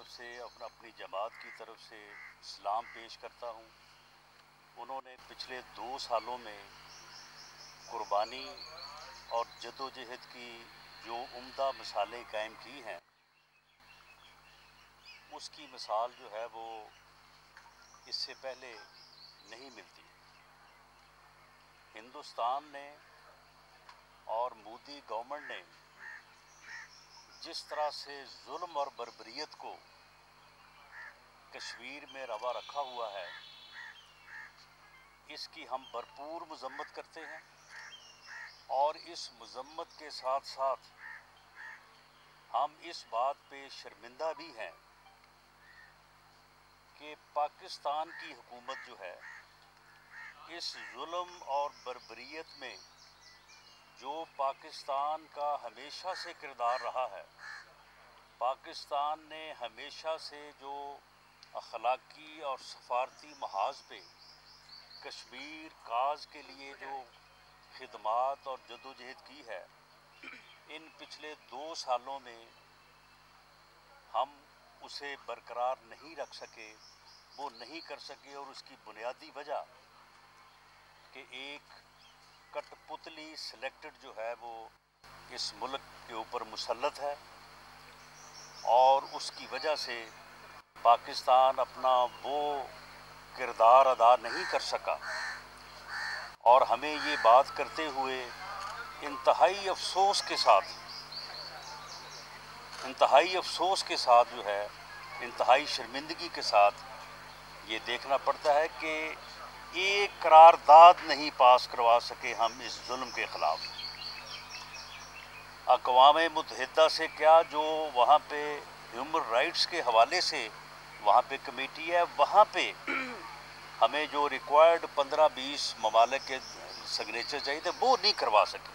طرف سے اپنی جماعت کی طرف سے سلام پیش کرتا ہوں۔ انہوں نے پچھلے 2 سالوں میں قربانی اور جدوجہد کی جو عمدہ مثالیں قائم کی ہیں، اس کی مثال جو ہے وہ اس سے پہلے نہیں ملتی۔ ہندوستان نے اور مودی گورنمنٹ نے جس طرح سے ظلم اور بربریت کو کشمیر میں روا رکھا ہوا ہے، اس کی ہم بھرپور مذمت کرتے ہیں، اور اس مذمت کے ساتھ ساتھ ہم اس بات پہ شرمندہ بھی ہیں کہ پاکستان کی حکومت جو ہے اس ظلم اور بربریت میں جو پاکستان کا ہمیشہ سے کردار رہا ہے، پاکستان نے ہمیشہ سے جو اخلاقی اور سفارتی محاذ پہ کشمیر کاز کے لیے جو خدمات اور جدوجہد کی ہے، ان پچھلے 2 سالوں میں ہم اسے برقرار نہیں رکھ سکے، وہ نہیں کر سکے، اور اس کی بنیادی وجہ کہ ایک کٹ پتلی سلیکٹڈ جو ہے وہ اس ملک کے اوپر مسلط ہے، اور اس کی وجہ سے پاکستان اپنا وہ کردار ادا نہیں کر سکا۔ اور ہمیں یہ بات کرتے ہوئے انتہائی افسوس کے ساتھ جو ہے، انتہائی شرمندگی کے ساتھ یہ دیکھنا پڑتا ہے کہ ایک قرارداد نہیں پاس کروا سکے ہم اس ظلم کے خلاف۔ اقوام متحدہ سے کیا، جو وہاں پہ ہیومن رائٹس کے حوالے سے وہاں پہ کمیٹی ہے، وہاں پہ ہمیں جو ریکوائرڈ 15-20 ممالک کے سگنیچر چاہیے تھے، وہ نہیں کروا سکے،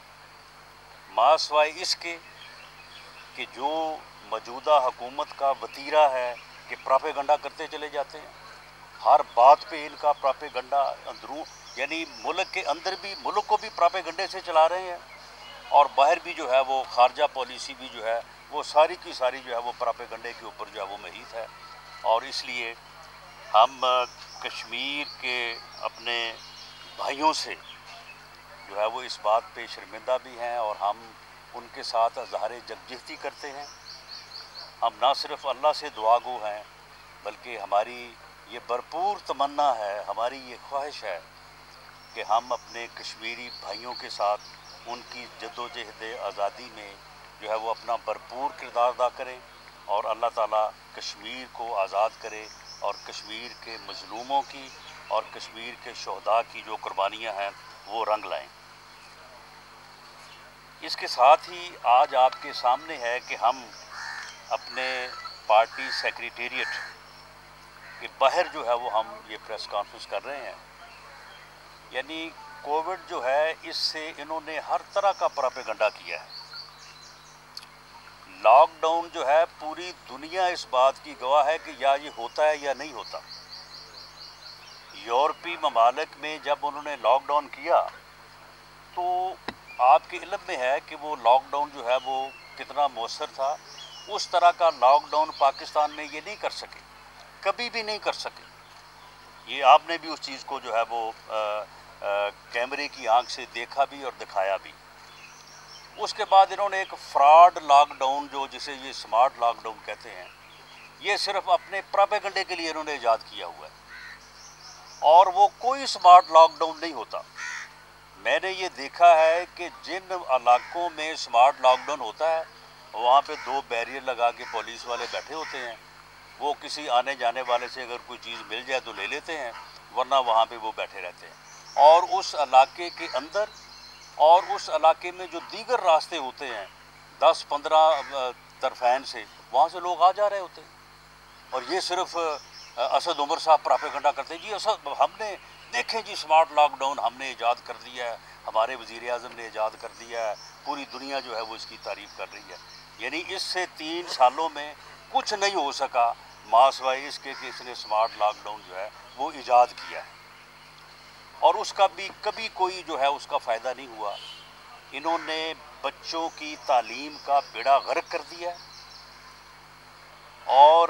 ماں سوائے اس کے کہ جو موجودہ حکومت کا وتیرہ ہے کہ پراپیگنڈا کرتے چلے جاتے ہیں، ہر بات پہ ان کا پراپیگنڈا یعنی ملک کے اندر بھی، ملک کو بھی پراپیگنڈے سے چلا رہے ہیں، اور باہر بھی جو ہے وہ خارجہ پالیسی بھی جو ہے وہ ساری کی ساری جو ہے وہ پراپیگنڈے کے اوپر جو ہے وہ محیط ہے۔ اور اس لیے ہم کشمیر کے اپنے بھائیوں سے جو ہے وہ اس بات پہ شرمندہ بھی ہیں، اور ہم ان کے ساتھ اظہار یکجہتی کرتے ہیں۔ ہم نہ صرف اللہ سے دعا گو ہیں، بلکہ ہماری یہ بھرپور تمنا ہے، ہماری یہ خواہش ہے کہ ہم اپنے کشمیری بھائیوں کے ساتھ ان کی جدوجہد آزادی میں جو ہے وہ اپنا بھرپور کردار ادا کریں، اور اللہ تعالیٰ کشمیر کو آزاد کرے، اور کشمیر کے مظلوموں کی اور کشمیر کے شہداء کی جو قربانیاں ہیں وہ رنگ لائیں۔ اس کے ساتھ ہی آج آپ کے سامنے ہے کہ ہم اپنے پارٹی سیکریٹریٹ کے باہر جو ہے وہ ہم یہ پریس کانفرنس کر رہے ہیں۔ یعنی کووڈ جو ہے، اس سے انہوں نے ہر طرح کا پراپیگنڈا کیا ہے۔ لاک ڈاؤن جو ہے، پوری دنیا اس بات کی گواہ ہے کہ یا یہ ہوتا ہے یا نہیں ہوتا۔ یورپی ممالک میں جب انہوں نے لاک ڈاؤن کیا تو آپ کے علم میں ہے کہ وہ لاک ڈاؤن جو ہے وہ کتنا مؤثر تھا۔ اس طرح کا لاک ڈاؤن پاکستان میں یہ نہیں کر سکے، کبھی بھی نہیں کر سکے۔ یہ آپ نے بھی اس چیز کو جو ہے وہ کیمرے کی آنکھ سے دیکھا بھی اور دکھایا بھی۔ اس کے بعد انہوں نے ایک فراڈ لاک ڈاؤن، جو جسے یہ سمارٹ لاک ڈاؤن کہتے ہیں، یہ صرف اپنے پراپیگنڈے کے لیے انہوں نے ایجاد کیا ہوا ہے، اور وہ کوئی سمارٹ لاک ڈاؤن نہیں ہوتا۔ میں نے یہ دیکھا ہے کہ جن علاقوں میں سمارٹ لاک ڈاؤن ہوتا ہے، وہاں پہ 2 بیریئر لگا کے پولیس والے بیٹھے ہوتے ہیں، وہ کسی آنے جانے والے سے اگر کوئی چیز مل جائے تو لے لیتے ہیں، ورنہ وہاں پہ وہ بیٹھے رہتے ہیں۔ اور اس علاقے کے اندر اور اس علاقے میں جو دیگر راستے ہوتے ہیں 10-15 طرفین سے، وہاں سے لوگ آ جا رہے ہوتے ہیں، اور یہ صرف اسد عمر صاحب پراپیگنڈا کرتے ہیں، جی ہم نے دیکھیں جی سمارٹ لاک ڈاؤن ہم نے ایجاد کر دیا ہے، ہمارے وزیر اعظم نے ایجاد کر دیا ہے، پوری دنیا جو ہے وہ اس کی تعریف کر رہی ہے۔ یعنی اس سے 3 سالوں میں کچھ نہیں ہو سکا، ماں سوائے اس کے کہ اس نے سمارٹ لاک ڈاؤن جو ہے وہ ایجاد کیا ہے، اور اس کا بھی کبھی کوئی جو ہے اس کا فائدہ نہیں ہوا۔ انہوں نے بچوں کی تعلیم کا بیڑا غرق کر دیا ہے، اور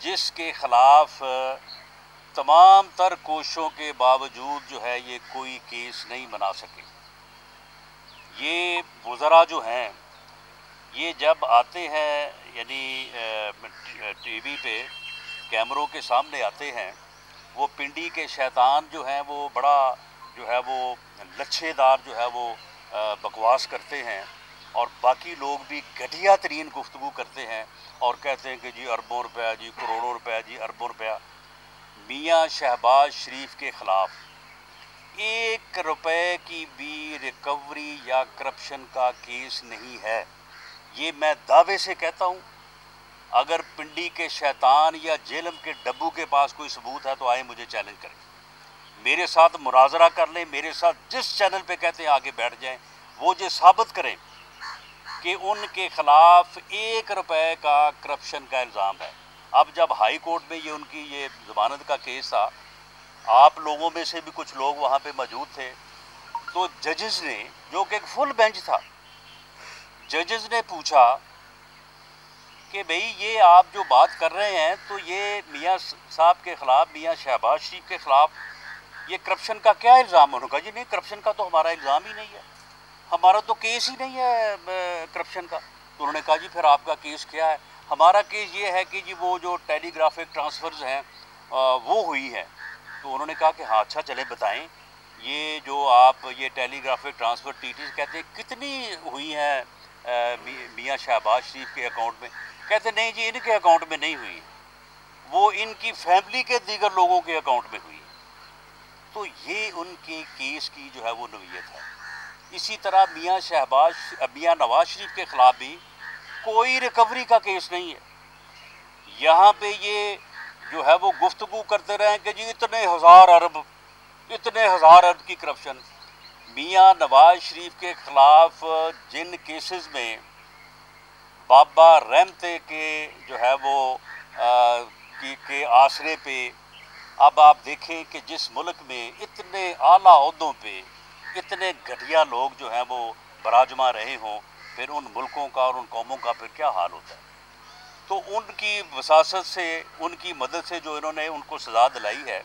جس کے خلاف تمام تر کوششوں کے باوجود جو ہے یہ کوئی کیس نہیں بنا سکے. یہ وزراء جو ہیں یہ جب آتے ہیں یعنی ٹی وی پہ کیمروں کے سامنے آتے ہیں، وہ پنڈی کے شیطان جو ہیں وہ بڑا جو ہے وہ لچھے دار جو ہے وہ بکواس کرتے ہیں، اور باقی لوگ بھی گھٹیا ترین گفتگو کرتے ہیں اور کہتے ہیں کہ جی اربوں روپیہ، جی کروڑوں روپیہ، جی اربوں روپیہ. میاں شہباز شریف کے خلاف 1 روپے کی بھی ریکوری یا کرپشن کا کیس نہیں ہے. یہ میں دعوے سے کہتا ہوں. اگر پنڈی کے شیطان یا جیلم کے ڈبو کے پاس کوئی ثبوت ہے تو آئیں مجھے چیلنج کریں، میرے ساتھ مناظرہ کر لیں، میرے ساتھ جس چینل پہ کہتے ہیں آگے بیٹھ جائیں، وہ جو ثابت کریں کہ ان کے خلاف 1 روپے کا کرپشن کا الزام ہے. اب جب ہائی کورٹ میں یہ ان کی یہ ضمانت کا کیس تھا، آپ لوگوں میں سے بھی کچھ لوگ وہاں پہ موجود تھے، تو ججز نے، جو کہ ایک فل بینچ تھا، ججز نے پوچھا کہ بھئی یہ آپ جو بات کر رہے ہیں تو یہ میاں صاحب کے خلاف، میاں شہباز شریف کے خلاف یہ کرپشن کا کیا الزام؟ انہوں نے کہا جی نہیں، کرپشن کا تو ہمارا الزام ہی نہیں ہے، ہمارا تو کیس ہی نہیں ہے کرپشن کا. تو انہوں نے کہا جی پھر آپ کا کیس کیا ہے؟ ہمارا کیس یہ ہے کہ جی وہ جو ٹیلی گرافک ٹرانسفرز ہیں وہ ہوئی ہیں. تو انہوں نے کہا کہ ہاں اچھا چلیں بتائیں، یہ جو آپ یہ ٹیلی گرافک ٹرانسفر ٹی ٹی کہتے ہیں کتنی ہوئی ہیں میاں شہباز شریف کے اکاؤنٹ میں؟ کہتے نہیں جی ان کے اکاؤنٹ میں نہیں ہوئی، وہ ان کی فیملی کے دیگر لوگوں کے اکاؤنٹ میں ہوئی. تو یہ ان کے کیس کی جو ہے وہ نوعیت ہے. اسی طرح میاں نواز شریف کے خلاف بھی کوئی ریکوری کا کیس نہیں ہے. یہاں پہ یہ جو ہے وہ گفتگو کرتے رہیں کہ جی اتنے ہزار ارب کی کرپشن. میاں نواز شریف کے خلاف جن کیسز میں بابا رحمتے کے جو ہے وہ کے آسرے پہ اب آپ دیکھیں کہ جس ملک میں اتنے اعلیٰ عہدوں پہ اتنے گھٹیا لوگ جو ہیں وہ براجما رہے ہوں، پھر ان ملکوں کا اور ان قوموں کا پھر کیا حال ہوتا ہے. تو ان کی وساست سے، ان کی مدد سے جو انہوں نے ان کو سزا دلائی ہے،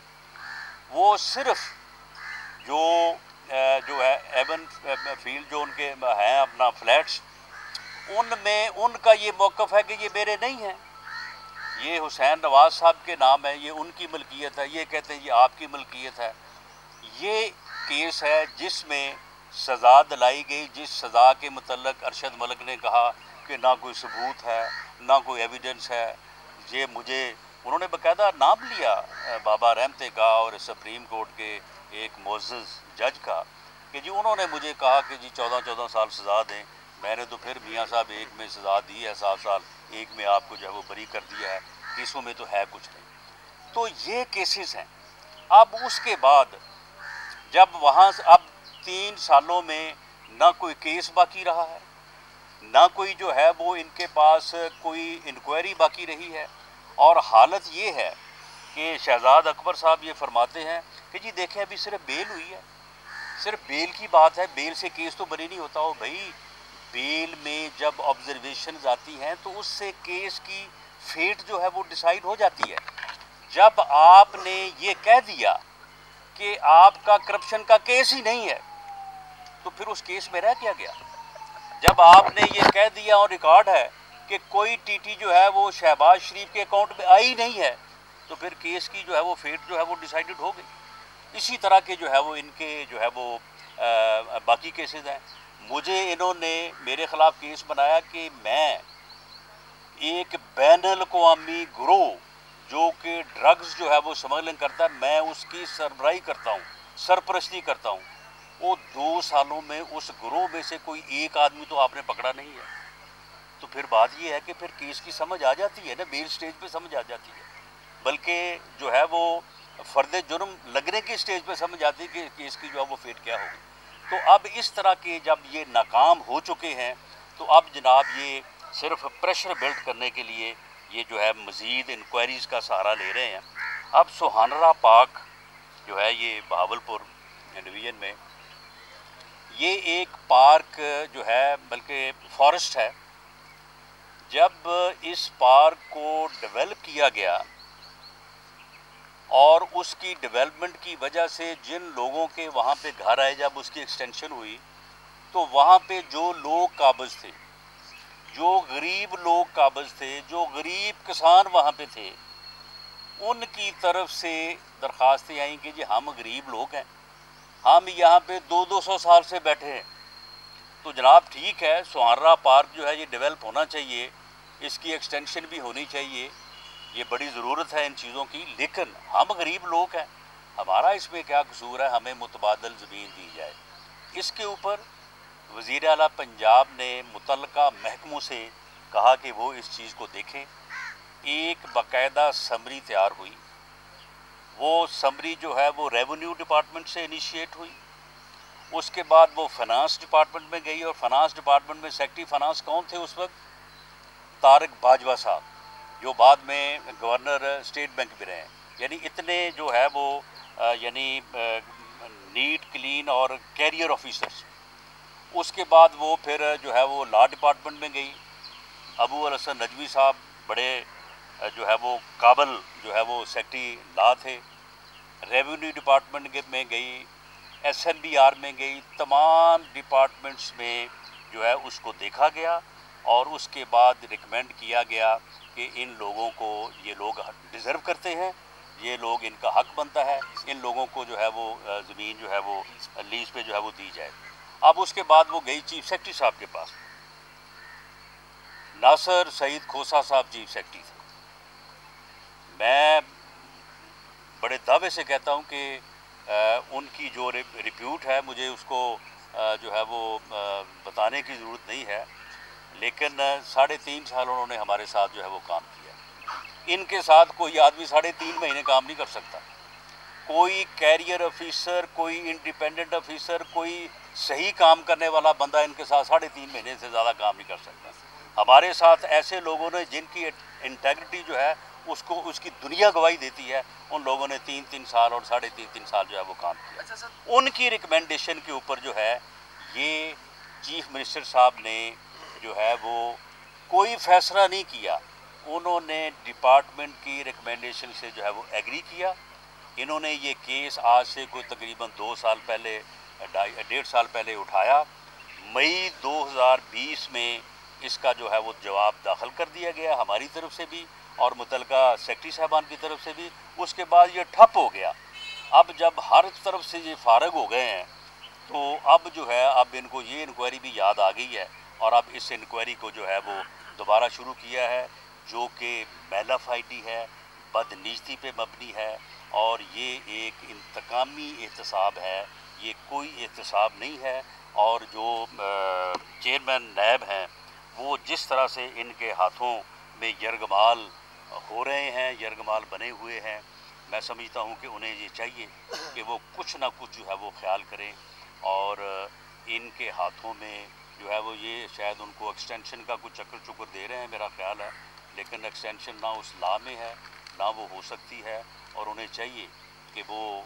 وہ صرف جو ہے ایون فیلڈ جو ان کے ہیں اپنا فلیٹس، ان میں ان کا یہ موقف ہے کہ یہ میرے نہیں ہیں، یہ حسین نواز صاحب کے نام ہے، یہ ان کی ملکیت ہے، یہ کہتے ہیں یہ آپ کی ملکیت ہے. یہ کیس ہے جس میں سزا دلائی گئی، جس سزا کے متعلق ارشد ملک نے کہا کہ نہ کوئی ثبوت ہے، نہ کوئی ایویڈنس ہے. یہ مجھے انہوں نے باقاعدہ نام لیا بابا رحمتے کا اور سپریم کورٹ کے ایک معزز جج کا کہ جی انہوں نے مجھے کہا کہ جی 14 سال سزا دیں. میں نے تو پھر میاں صاحب ایک میں سزا دی ہے 7 سال، ایک میں آپ کو جو ہے وہ بری کر دیا ہے، کیسوں میں تو ہے کچھ نہیں. تو یہ کیسز ہیں. اب اس کے بعد جب وہاں سے اب 3 سالوں میں نہ کوئی کیس باقی رہا ہے، نہ کوئی جو ہے وہ ان کے پاس کوئی انکوائری باقی رہی ہے، اور حالت یہ ہے کہ شہزاد اکبر صاحب یہ فرماتے ہیں کہ جی دیکھیں ابھی صرف بیل ہوئی ہے، صرف بیل کی بات ہے، بیل سے کیس تو بری نہیں ہوتا. ہو بھائی بیل میں جب آبزرویشنز آتی ہیں تو اس سے کیس کی فیٹ جو ہے وہ ڈیسائیڈ ہو جاتی ہے. جب آپ نے یہ کہہ دیا کہ آپ کا کرپشن کا کیس ہی نہیں ہے تو پھر اس کیس میں رہ کیا گیا؟ جب آپ نے یہ کہہ دیا اور ریکارڈ ہے کہ کوئی ٹی ٹی جو ہے وہ شہباز شریف کے اکاؤنٹ میں آئی نہیں ہے تو پھر کیس کی جو ہے وہ فیٹ جو ہے وہ ڈیسائیڈڈ ہو گئی. اسی طرح کے جو ہے وہ ان کے جو ہے وہ باقی کیسز ہیں. مجھے انہوں نے میرے خلاف کیس بنایا کہ میں ایک بین الاقوامی گروہ جو کہ ڈرگز جو ہے وہ اسمگلنگ کرتا ہے، میں اس کی سربراہی کرتا ہوں، سرپرستی کرتا ہوں. وہ 2 سالوں میں اس گروہ میں سے کوئی ایک آدمی تو آپ نے پکڑا نہیں ہے. تو پھر بات یہ ہے کہ پھر کیس کی سمجھ آ جاتی ہے نا، بیل سٹیج پہ سمجھ آ جاتی ہے، بلکہ جو ہے وہ فرد جرم لگنے کی سٹیج پہ سمجھ آتی ہے کہ کیس کی جو ہے وہ فیٹ کیا ہوگی. تو اب اس طرح کے جب یہ ناکام ہو چکے ہیں تو اب جناب یہ صرف پریشر بلڈ کرنے کے لیے یہ جو ہے مزید انکوائریز کا سہارا لے رہے ہیں. اب سہانرہ پاک جو ہے یہ بہاولپور ڈویژن میں یہ ایک پارک جو ہے بلکہ فارسٹ ہے، جب اس پارک کو ڈیولپ کیا گیا اور اس کی ڈیولپمنٹ کی وجہ سے جن لوگوں کے وہاں پہ گھر آئے، جب اس کی ایکسٹینشن ہوئی تو وہاں پہ جو لوگ قابض تھے، جو غریب لوگ قابض تھے، جو غریب کسان وہاں پہ تھے، ان کی طرف سے درخواستیں آئیں کہ جی ہم غریب لوگ ہیں، ہم یہاں پہ 200 سال سے بیٹھے ہیں، تو جناب ٹھیک ہے، سہارنہ پارک جو ہے یہ ڈیولپ ہونا چاہیے، اس کی ایکسٹینشن بھی ہونی چاہیے، یہ بڑی ضرورت ہے ان چیزوں کی، لیکن ہم غریب لوگ ہیں، ہمارا اس میں کیا قصور ہے، ہمیں متبادل زمین دی جائے۔ اس کے اوپر وزیر اعلیٰ پنجاب نے متعلقہ محکموں سے کہا کہ وہ اس چیز کو دیکھیں، ایک باقاعدہ سمری تیار ہوئی، وہ سمری جو ہے وہ ریونیو ڈپارٹمنٹ سے انیشیٹ ہوئی، اس کے بعد وہ فنانس ڈپارٹمنٹ میں گئی، اور فنانس ڈپارٹمنٹ میں سیکرٹری فنانس کون تھے اس وقت؟ طارق باجوہ صاحب، جو بعد میں گورنر اسٹیٹ بینک بھی رہے ہیں۔ یعنی اتنے جو ہے وہ یعنی نیٹ کلین اور کیریئر آفیسرس۔ اس کے بعد وہ پھر جو ہے وہ لا ڈپارٹمنٹ میں گئی، ابو الحسن نجوی صاحب بڑے جو ہے وہ قابل جو ہے وہ سیکرٹری لا تھے، ریونیو ڈپارٹمنٹ میں گئی، ایس این بی آر میں گئی، تمام ڈپارٹمنٹس میں جو ہے اس کو دیکھا گیا، اور اس کے بعد ریکمینڈ کیا گیا کہ ان لوگوں کو، یہ لوگ ڈیزرو کرتے ہیں، یہ لوگ، ان کا حق بنتا ہے، ان لوگوں کو جو ہے وہ زمین جو ہے وہ لیز پہ جو ہے وہ دی جائے۔ اب اس کے بعد وہ گئی چیف سیکرٹری صاحب کے پاس، ناصر سعید کھوسہ صاحب چیف سیکرٹری تھے۔ میں بڑے دعوے سے کہتا ہوں کہ ان کی جو ریپیوٹ ہے، مجھے اس کو جو ہے وہ بتانے کی ضرورت نہیں ہے، لیکن 3.5 سال انہوں نے ہمارے ساتھ جو ہے وہ کام کیا۔ ان کے ساتھ کوئی آدمی 3.5 مہینے کام نہیں کر سکتا، کوئی کیریئر آفیسر، کوئی انڈیپینڈنٹ آفیسر، کوئی صحیح کام کرنے والا بندہ ان کے ساتھ 3.5 مہینے سے زیادہ کام نہیں کر سکتا۔ ہمارے ساتھ ایسے لوگوں نے جن کی انٹیگریٹی جو ہے اس کی دنیا گواہی دیتی ہے، ان لوگوں نے 3 سال اور 3.5 سال جو ہے وہ کام کیا۔ ان کی ریکمینڈیشن کے اوپر جو ہے یہ چیف منسٹر صاحب نے جو ہے وہ کوئی فیصلہ نہیں کیا، انہوں نے ڈپارٹمنٹ کی ریکمینڈیشن سے جو ہے وہ ایگری کیا۔ انہوں نے یہ کیس آج سے کوئی تقریباً 2 سال پہلے، 1.5 سال پہلے اٹھایا، مئی 2020 میں اس کا جو ہے وہ جواب داخل کر دیا گیا ہماری طرف سے بھی اور متعلقہ سیکرٹری صاحبان کی طرف سے بھی۔ اس کے بعد یہ ٹھپ ہو گیا۔ اب جب ہر طرف سے یہ فارغ ہو گئے ہیں تو اب جو ہے اب ان کو یہ انکوائری بھی یاد آ گئی ہے، اور اب اس انکوائری کو جو ہے وہ دوبارہ شروع کیا ہے، جو کہ میلا فائٹی ہے، بدنیتی پہ مبنی ہے، اور یہ ایک انتقامی احتساب ہے، یہ کوئی احتساب نہیں ہے۔ اور جو چیئرمین نیب ہیں وہ جس طرح سے ان کے ہاتھوں میں یرغمال ہو رہے ہیں، یرغمال بنے ہوئے ہیں، میں سمجھتا ہوں کہ انہیں یہ چاہیے کہ وہ کچھ نہ کچھ جو ہے وہ خیال کریں، اور ان کے ہاتھوں میں جو ہے وہ یہ شاید ان کو ایکسٹینشن کا کچھ چکر چکر دے رہے ہیں میرا خیال ہے، لیکن ایکسٹینشن نہ اس لا میں ہے نہ وہ ہو سکتی ہے، اور انہیں چاہیے کہ وہ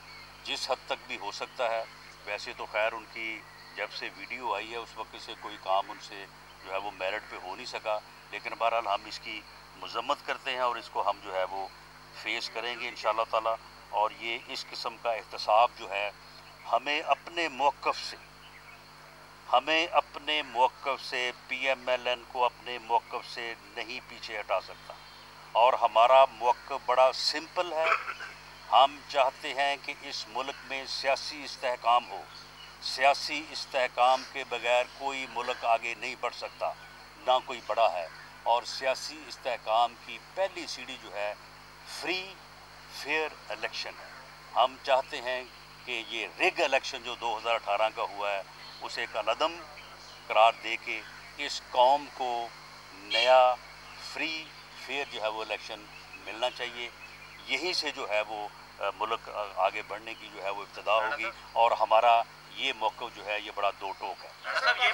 جس حد تک بھی ہو سکتا ہے، ویسے تو خیر ان کی جب سے ویڈیو آئی ہے اس وقت سے کوئی کام ان سے جو ہے وہ میرٹ پہ ہو نہیں سکا، لیکن بہرحال ہم اس کی مذمت کرتے ہیں اور اس کو ہم جو ہے وہ فیس کریں گے انشاءاللہ تعالی۔ اور یہ اس قسم کا احتساب جو ہے ہمیں اپنے موقف سے پی ایم ایل این کو اپنے موقف سے نہیں پیچھے ہٹا سکتا، اور ہمارا موقف بڑا سمپل ہے۔ ہم چاہتے ہیں کہ اس ملک میں سیاسی استحکام ہو، سیاسی استحکام کے بغیر کوئی ملک آگے نہیں بڑھ سکتا، نہ کوئی بڑا ہے، اور سیاسی استحکام کی پہلی سیڑھی جو ہے فری فیئر الیکشن ہے۔ ہم چاہتے ہیں کہ یہ رگ الیکشن جو 2018 کا ہوا ہے اسے ایک عدم قرار دے کے اس قوم کو نیا فری فیئر جو ہے وہ الیکشن ملنا چاہیے، یہیں سے جو ہے وہ ملک آگے بڑھنے کی جو ہے وہ ابتدا ہوگی، اور ہمارا یہ موقف جو ہے یہ بڑا دو ٹوک ہے۔ یہ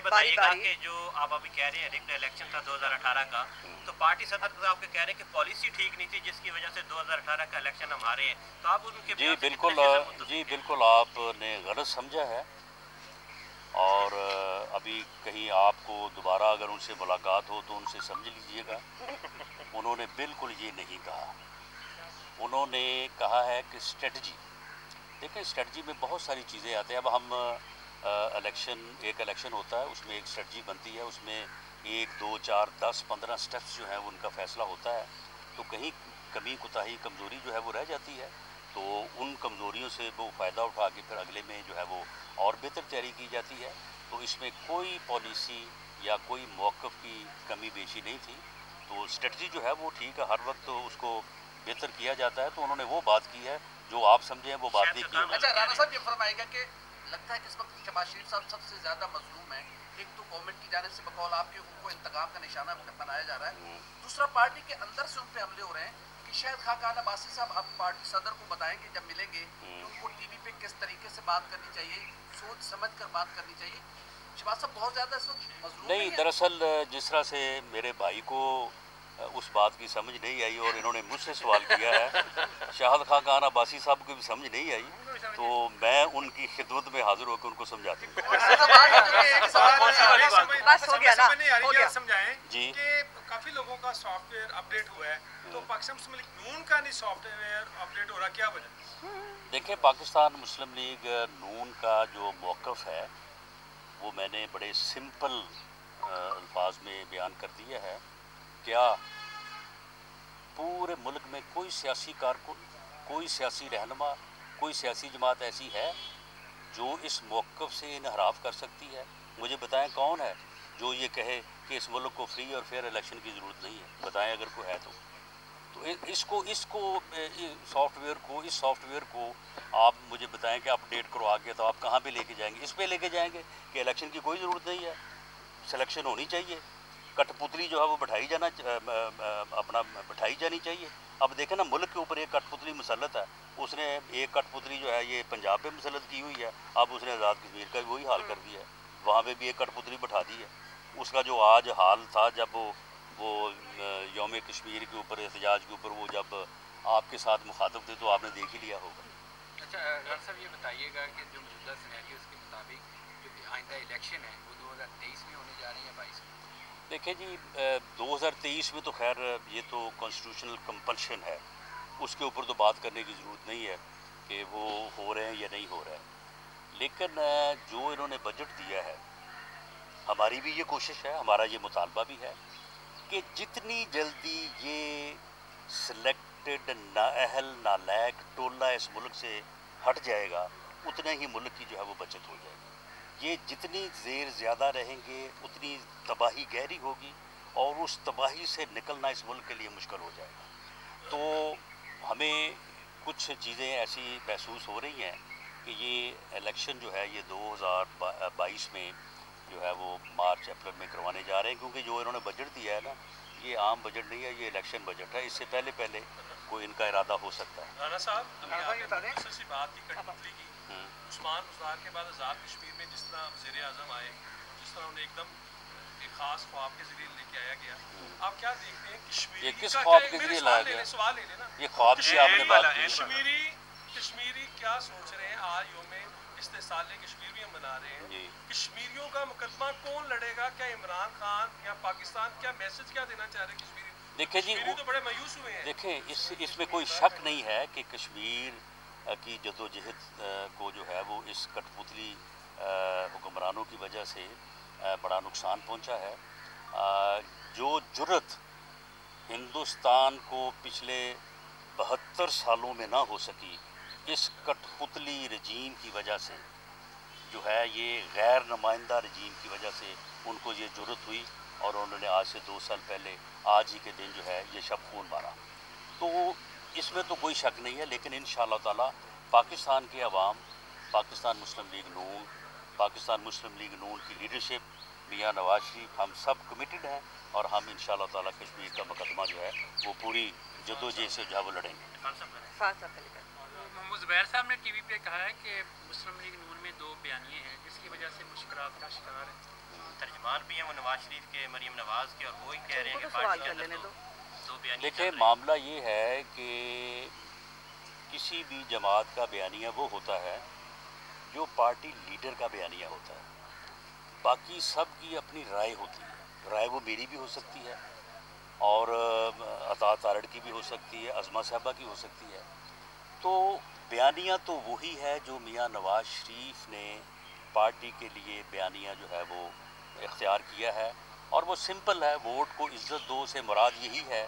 بتائیے گا کہ جو آپ ابھی کہہ رہے ہیں رگڈ الیکشن تھا 2018 کا، تو پارٹی صدر صاحب کے کہہ رہے ہیں کہ پالیسی ٹھیک نہیں تھی جس کی وجہ سے 2018 کا الیکشن ہم ہارے ہیں، تو آپ ان کے جی بالکل آپ نے غلط سمجھا ہے۔ اور ابھی کہیں آپ کو دوبارہ اگر ان سے ملاقات ہو تو ان سے سمجھ لیجئے گا، انہوں نے بالکل یہ نہیں کہا۔ انہوں نے کہا ہے کہ اسٹریٹجی، دیکھیں اسٹریٹجی میں بہت ساری چیزیں آتے ہیں۔ اب ہم ایک الیکشن ہوتا ہے، اس میں ایک اسٹریٹجی بنتی ہے، اس میں 1 2 4 10 15 سٹیپس جو ہیں ان کا فیصلہ ہوتا ہے، تو کہیں کمی کوتاہی کمزوری جو ہے وہ رہ جاتی ہے، تو ان کمزوریوں سے وہ فائدہ اٹھا کے پھر اگلے میں جو ہے وہ اور بہتر تیاری کی جاتی ہے۔ تو اس میں کوئی پالیسی یا کوئی موقف کی کمی بیشی نہیں تھی، تو اسٹریٹجی جو ہے وہ ٹھیک ہے، ہر وقت اس کو بہتر کیا جاتا ہے، تو انہوں نے وہ بات کی ہے جو آپ سمجھیں وہ بات نہیں کی۔ اچھا رانا صاحب یہ فرمائے گا کہ لگتا ہے کہ اس وقت شہباز شریف صاحب سب سے زیادہ مظلوم ہیں، ایک تو گورنمنٹ کی جانب سے بقول آپ کے ان کو انتقام کا نشانہ بنایا جا رہا ہے، دوسرا پارٹی کے اندر سے ان پہ حملے ہو رہے ہیں کہ شاید خاقان عباسی صاحب اب پارٹی صدر کو بتائیں گے جب ملیں گے کہ ان کو ٹی وی پہ کس طریقے سے بات کرنی چاہیے، سوچ سمجھ کر بات کرنی چاہیے۔ شہباز صاحب بہت زیادہ اس وقت مظلوم نہیں، دراصل جس طرح سے میرے بھائی کو اس بات کی سمجھ نہیں آئی اور انہوں نے مجھ سے سوال کیا ہے، شاہد خاقان عباسی صاحب کو بھی سمجھ نہیں آئی، تو میں ان کی خدمت میں حاضر ہو کے ان کو سمجھاتا ہوں۔ سمجھائیں جی کہ کافی لوگوں کا سافٹ ویئر اپڈیٹ ہوا ہے، تو پاکستان مسلم لیگ نون کا نہیں سافٹ ویئر اپڈیٹ ہو رہا، کیا وجہ؟ دیکھیں پاکستان مسلم لیگ نون کا جو موقف ہے وہ میں نے بڑے سمپل الفاظ میں بیان کر دیا ہے۔ کیا پورے ملک میں کوئی سیاسی کارکن، کوئی سیاسی رہنما، کوئی سیاسی جماعت ایسی ہے جو اس موقف سے انحراف کر سکتی ہے؟ مجھے بتائیں کون ہے جو یہ کہے کہ اس ملک کو فری اور فیئر الیکشن کی ضرورت نہیں ہے؟ بتائیں اگر کوئی ہے تو اس سافٹ ویئر کو آپ مجھے بتائیں کہ اپڈیٹ کرو آگے، تو آپ کہاں پہ لے کے جائیں گے؟ اس پہ لے کے جائیں گے کہ الیکشن کی کوئی ضرورت نہیں ہے، سلیکشن ہونی چاہیے، کٹ پتلی جو ہے وہ بٹھائی جانی چاہیے۔ اب دیکھیں نا، ملک کے اوپر ایک کٹ پتلی مسلط ہے، اس نے ایک کٹ پتلی جو ہے یہ پنجاب پہ مسلط کی ہوئی ہے، اب اس نے آزاد کشمیر کا بھی وہی حال کر دیا ہے، وہاں پہ بھی ایک کٹ پتلی بٹھا دی ہے۔ اس کا جو آج حال تھا جب وہ یوم کشمیر کے اوپر، احتجاج کے اوپر وہ جب آپ کے ساتھ مخاطب تھے تو آپ نے دیکھ ہی لیا ہوگا۔ اچھا ڈاکٹر صاحب یہ بتائیے گا کہ جو موجودہ سینیریوز کے مطابق جو آئندہ الیکشن ہے وہ 2023 میں ہونے جا رہے ہیں یا 22 میں؟ دیکھیں جی 2023 میں تو خیر یہ تو کانسٹیٹیوشنل کمپلشن ہے، اس کے اوپر تو بات کرنے کی ضرورت نہیں ہے کہ وہ ہو رہے ہیں یا نہیں ہو رہے ہیں، لیکن جو انہوں نے بجٹ دیا ہے، ہماری بھی یہ کوشش ہے، ہمارا یہ مطالبہ بھی ہے کہ جتنی جلدی یہ سلیکٹڈ نااہل نالائق ٹولہ اس ملک سے ہٹ جائے گا، اتنا ہی ملک کی جو ہے وہ بچت ہو جائے گی۔ یہ جتنی دیر زیادہ رہیں گے اتنی تباہی گہری ہوگی اور اس تباہی سے نکلنا اس ملک کے لیے مشکل ہو جائے گا۔ تو ہمیں کچھ چیزیں ایسی محسوس ہو رہی ہیں کہ یہ الیکشن جو ہے یہ 2022 میں جو ہے وہ مارچ اپریل میں کروانے جا رہے ہیں، کیونکہ جو انہوں نے بجٹ دیا ہے نا، یہ عام بجٹ نہیں ہے، یہ الیکشن بجٹ ہے، اس سے پہلے کوئی ان کا ارادہ ہو سکتا ہے۔ رانا صاحب مختصر سی بات کی کٹ پتلی کی، عثمان گزار کے بعد آزاد کشمیر میں جس طرح وزیر اعظم آئے، جس طرح انہیں ایک دم ایک خاص خواب کے ذریعے لے کے آیا گیا، آپ کیا دیکھتے ہیں کشمیری؟ یہ کس خواب کے ذریعے لایا گیا؟ سوال لے لینا، یہ خواب کی آپ نے بات کی، کشمیری کیا سوچ رہے ہیں؟ آج یوم استحصال کشمیر بھی ہم منا رہے ہیں، کشمیریوں کا مقدمہ کون لڑے گا؟ کیا عمران خان یا پاکستان کیا میسج کیا دینا چاہ رہے ہیں کشمیری؟ دیکھیں جی تو بڑے مایوس ہوئے ہیں۔ دیکھیں اس میں کوئی شک نہیں ہے کہ کشمیر کی جدوجہد کو جو ہے وہ اس کٹ پتلی حکمرانوں کی وجہ سے بڑا نقصان پہنچا ہے۔ جو جرت ہندوستان کو پچھلے 72 سالوں میں نہ ہو سکی، اس کٹ پتلی رجیم کی وجہ سے جو ہے، یہ غیر نمائندہ رجیم کی وجہ سے ان کو یہ جرت ہوئی اور انہوں نے آج سے 2 سال پہلے آج ہی کے دن جو ہے یہ شب خون مارا۔ تو اس میں تو کوئی شک نہیں ہے، لیکن انشاءاللہ تعالی پاکستان کے عوام، پاکستان مسلم لیگ نون، پاکستان مسلم لیگ نون کی لیڈرشپ، میاں نواز شریف، ہم سب کمیٹڈ ہیں اور ہم انشاءاللہ تعالی کشمیر کا مقدمہ جو ہے وہ پوری جدوجہد سے جو ہے وہ لڑیں گے۔ محمود زبیر صاحب نے ٹی وی پہ کہا ہے کہ مسلم لیگ نون میں 2 بیانیے ہیں جس کی وجہ سے مشکلات کا شکار ہے۔ ترجمان بھی ہیں وہ نواز شریف کے، مریم نواز کے، اور وہی کہہ رہے ہیں کہ پارٹی کے اندر 2 بیانیے۔ دیکھیں معاملہ یہ ہے کہ کسی بھی جماعت کا بیانیہ وہ ہوتا ہے جو پارٹی لیڈر کا بیانیہ ہوتا ہے۔ باقی سب کی اپنی رائے ہوتی ہے. رائے وہ میری بھی ہو سکتی ہے اور عطا تارڑ کی بھی ہو سکتی ہے, عظمہ صاحبہ کی ہو سکتی ہے. تو بیانیہ تو وہی ہے جو میاں نواز شریف نے پارٹی کے لیے بیانیہ جو ہے وہ اختیار کیا ہے, اور وہ سمپل ہے. ووٹ کو عزت دو سے مراد یہی ہے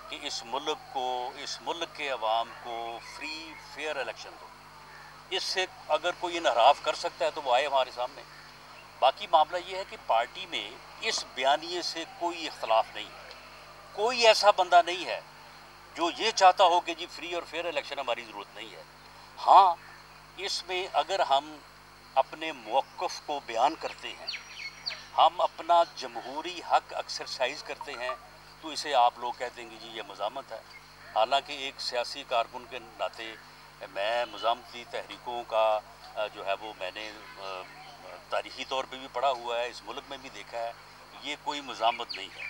کہ اس ملک کے عوام کو فری فیئر الیکشن دو. اس سے اگر کوئی انحراف کر سکتا ہے تو وہ آئے ہمارے سامنے. باقی معاملہ یہ ہے کہ پارٹی میں اس بیانیے سے کوئی اختلاف نہیں ہے. کوئی ایسا بندہ نہیں ہے جو یہ چاہتا ہو کہ جی فری اور فیئر الیکشن ہماری ضرورت نہیں ہے. ہاں, اس میں اگر ہم اپنے موقف کو بیان کرتے ہیں, ہم اپنا جمہوری حق ایکسرسائز کرتے ہیں, تو اسے آپ لوگ کہتے ہیں کہ جی یہ مزاحمت ہے. حالانکہ ایک سیاسی کارکن کے ناطے میں مزاحمتی تحریکوں کا جو ہے وہ میں نے تاریخی طور پہ بھی پڑھا ہوا ہے, اس ملک میں بھی دیکھا ہے. یہ کوئی مزاحمت نہیں ہے.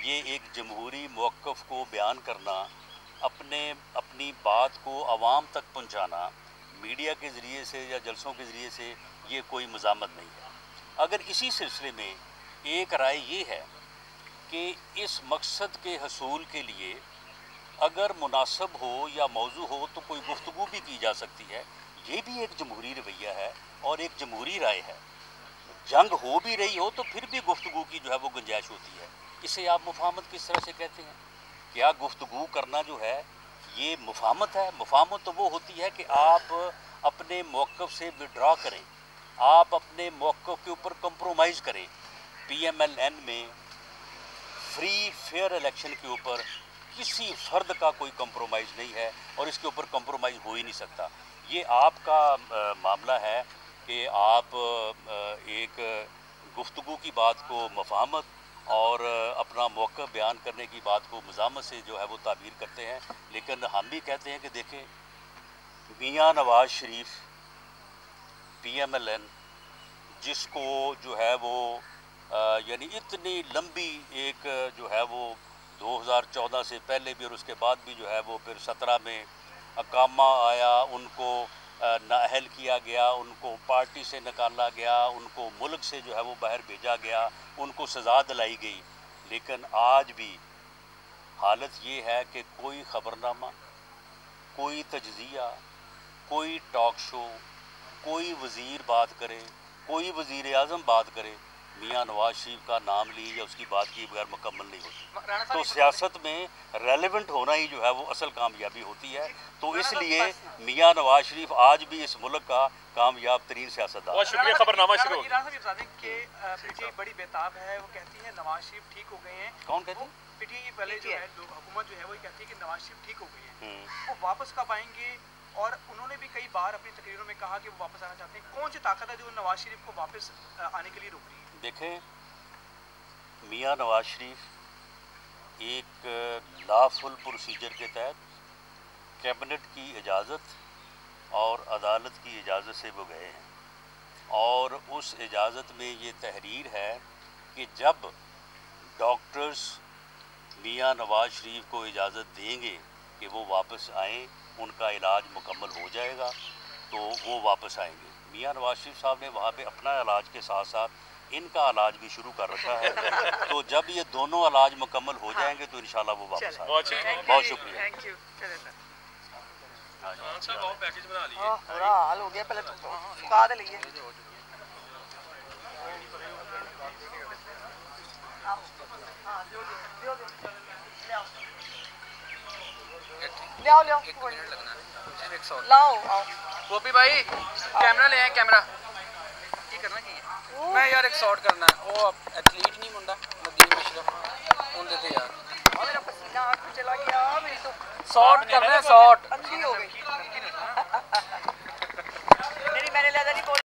یہ ایک جمہوری موقف کو بیان کرنا, اپنی بات کو عوام تک پہنچانا میڈیا کے ذریعے سے یا جلسوں کے ذریعے سے, یہ کوئی مزاحمت نہیں ہے. اگر اسی سلسلے میں ایک رائے یہ ہے کہ اس مقصد کے حصول کے لیے اگر مناسب ہو یا موضوع ہو تو کوئی گفتگو بھی کی جا سکتی ہے, یہ بھی ایک جمہوری رویہ ہے اور ایک جمہوری رائے ہے. جنگ ہو بھی رہی ہو تو پھر بھی گفتگو کی جو ہے وہ گنجائش ہوتی ہے. اسے آپ مفاہمت کس طرح سے کہتے ہیں؟ کیا گفتگو کرنا جو ہے یہ مفاہمت ہے؟ مفاہمت تو وہ ہوتی ہے کہ آپ اپنے موقف سے وڈرا کریں, آپ اپنے موقف کے اوپر کمپرومائز کریں. پی ایم ایل این میں فری فیئر الیکشن کے اوپر کسی فرد کا کوئی کمپرومائز نہیں ہے اور اس کے اوپر کمپرومائز ہو ہی نہیں سکتا. یہ آپ کا معاملہ ہے کہ آپ ایک گفتگو کی بات کو مفاہمت اور اپنا موقف بیان کرنے کی بات کو مزاحمت سے جو ہے وہ تعبیر کرتے ہیں. لیکن ہم بھی کہتے ہیں کہ دیکھیں, Mian Nawaz Sharif P M L N جس کو جو ہے وہ یعنی اتنی لمبی ایک جو ہے وہ 2014 سے پہلے بھی اور اس کے بعد بھی جو ہے وہ پھر 17 میں اقامہ آیا, ان کو نااہل کیا گیا, ان کو پارٹی سے نکالا گیا, ان کو ملک سے جو ہے وہ باہر بھیجا گیا, ان کو سزا دلائی گئی. لیکن آج بھی حالت یہ ہے کہ کوئی خبرنامہ, کوئی تجزیہ, کوئی ٹاک شو, کوئی وزیر بات کرے, کوئی وزیر اعظم بات کرے, میاں نواز شریف کا نام لی یا اس کی بات کی بغیر مکمل نہیں ہوتی. تو سیاست میں ریلیونٹ ہونا ہی جو ہے وہ اصل کامیابی ہوتی ہے. تو اس لیے میاں نواز شریف آج بھی اس ملک کا کامیاب ترین سیاستدان. بہت شکریہ. خبرنامہ شروع کہ بڑی بیتاب ہے, وہ کہتی ہے نواز شریف ٹھیک ہو گئے ہیں. کون کہتی ہے؟ پی ٹی آئی پہلے جو ہے حکومت جو ہے وہ کہتی ہے کہ نواز شریف ٹھیک ہو گئے ہیں, وہ واپس کب آئیں گے؟ اور انہوں نے بھی کئی بار اپنی تقریروں میں کہا کہ وہ واپس آنا چاہتے ہیں. کون سی طاقت ہے جو نواز شریف کو واپس آنے کے لیے روک رہی ہے؟ دیکھیں, میاں نواز شریف ایک لا فل پروسیجر کے تحت کیبنٹ کی اجازت اور عدالت کی اجازت سے وہ گئے ہیں, اور اس اجازت میں یہ تحریر ہے کہ جب ڈاکٹرز میاں نواز شریف کو اجازت دیں گے کہ وہ واپس آئیں, ان کا علاج مکمل ہو جائے گا تو وہ واپس آئیں گے. میاں نواز شریف صاحب نے وہاں پہ اپنا علاج کے ساتھ ساتھ ان کا علاج بھی شروع کر رکھا ہے. تو جب یہ دونوں علاج مکمل ہو جائیں گے تو انشاءاللہ وہ واپس آئیں گے. بہت شکریہ. Thank you. پیکج بنا لیے. برا حال ہو گیا, پہلے سکا دے لیے. گوپی بھائی کیمرہ لے آئے. کیمرہ کی کرنا کی ہے میں یار ایک شاٹ کرنا ہے. وہ ایتھلیٹ نہیں منڈا ندیم اشرف ان دیتے یار, میرا پسینہ آنکھ پہ چلا گیا, میری تو شاٹ کرنا ہے. شاٹ اندھی ہو گئی.